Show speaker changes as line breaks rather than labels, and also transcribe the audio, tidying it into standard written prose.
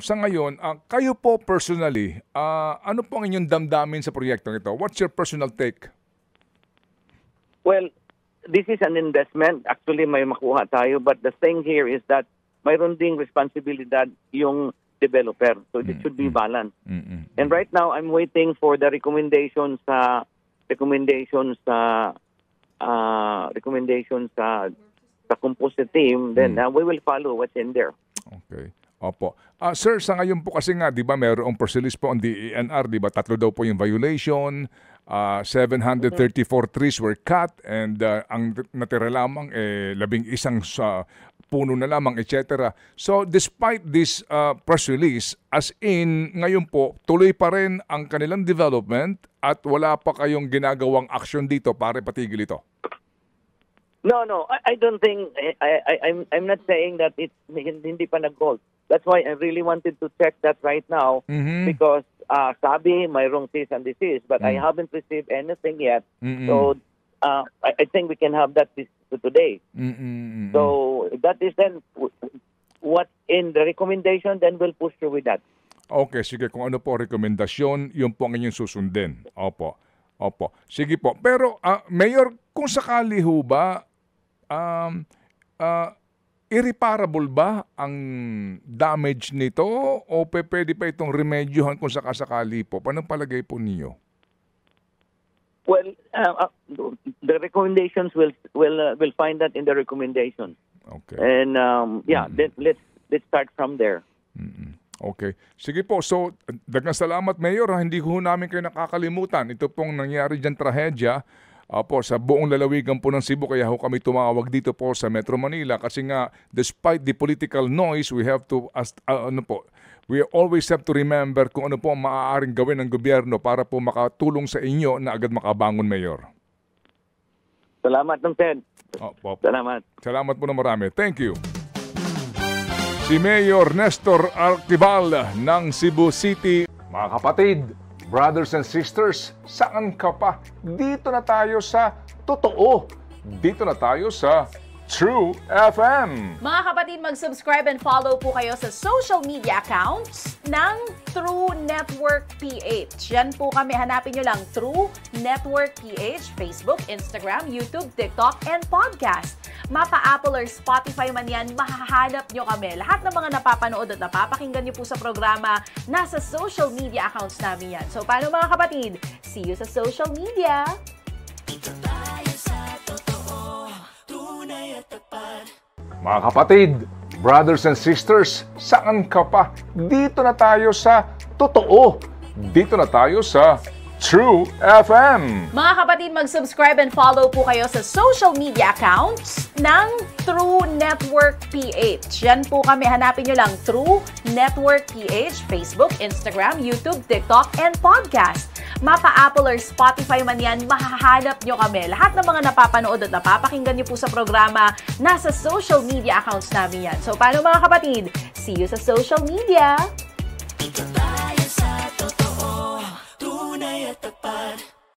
sa ngayon, kayo po personally, ano po ang inyong damdamin sa proyektong ito? What's your personal take?
Well, this is an investment. Actually, may makuha tayo. But the thing here is that mayroon ding responsibilidad yung developer. So it should be balanced. And right now, I'm waiting for the recommendations sa composite team. Then we will follow what's in there.
Okay. Opo. Sir, sa ngayon po kasi nga, di ba, mayroong persilis po on the ENR, di ba? 3 daw po yung violation, 734 trees were cut, and ang natira lamang, 11 sa puno na lamang, etc. So, despite this press release, as in, ngayon po, tuloy pa rin ang kanilang development at wala pa kayong ginagawang action dito para patigil ito?
No. I don't think, I'm not saying that it's hindi pa nag-hold. That's why I really wanted to check that right now because sabi mayroong cease and desist, but I haven't received anything yet. So I think we can have that today. So if that is then what in the recommendation, then we'll push through with that.
Okay, sige. Kung ano po rekomendasyon, yun po ang inyong susundin. Opo. Sige po. Pero, Mayor, kung sakali ho ba, irreparable ba ang damage nito o pwede pa itong remedyohan kung sakasakali po? Paano palagay po niyo?
Well, the recommendations will find that in the recommendations.
Okay.
And then let's start from there.
Okay. Sige po. So, dagang salamat, Mayor. Hindi ko namin kayo nakakalimutan. Ito pong nangyari dyan trahedya sa buong lalawigan po ng Cebu. Kaya ho kami tumawag dito po sa Metro Manila kasi nga despite the political noise, we have to we always have to remember kung ano po ang maaaring gawin ng gobyerno para po makatulong sa inyo na agad makabangon, Mayor.
Salamat ng Ted. Salamat
po na marami. Thank you. Si Mayor Nestor Artibal ng Cebu City. Mga kapatid, brothers and sisters, saan ka pa? Dito na tayo sa totoo. Dito na tayo sa True FM.
Mga kapatid, mag-subscribe and follow po kayo sa social media accounts ng True Network PH. Yan po kami. Hanapin nyo lang True Network PH, Facebook, Instagram, YouTube, TikTok, and podcast. Mapa Apple or Spotify man yan, mahahanap nyo kami. Lahat ng mga napapanood at napapakinggan nyo po sa programa, nasa social media accounts namin yan. So, paano mga kapatid? See you sa social media!
Mga kapatid, brothers and sisters, saan ka pa? Dito na tayo sa totoo. Dito na tayo sa True FM.
Mga kapatid, mag-subscribe and follow po kayo sa social media accounts ng True Network PH. Yan po kami. Hanapin nyo lang True Network PH, Facebook, Instagram, YouTube, TikTok, and podcast. Mapa Apple or Spotify man yan, mahahanap nyo kami. Lahat ng mga napapanood at napapakinggan nyo po sa programa, nasa social media accounts namin yan. So, paano mga kapatid? See you sa social media!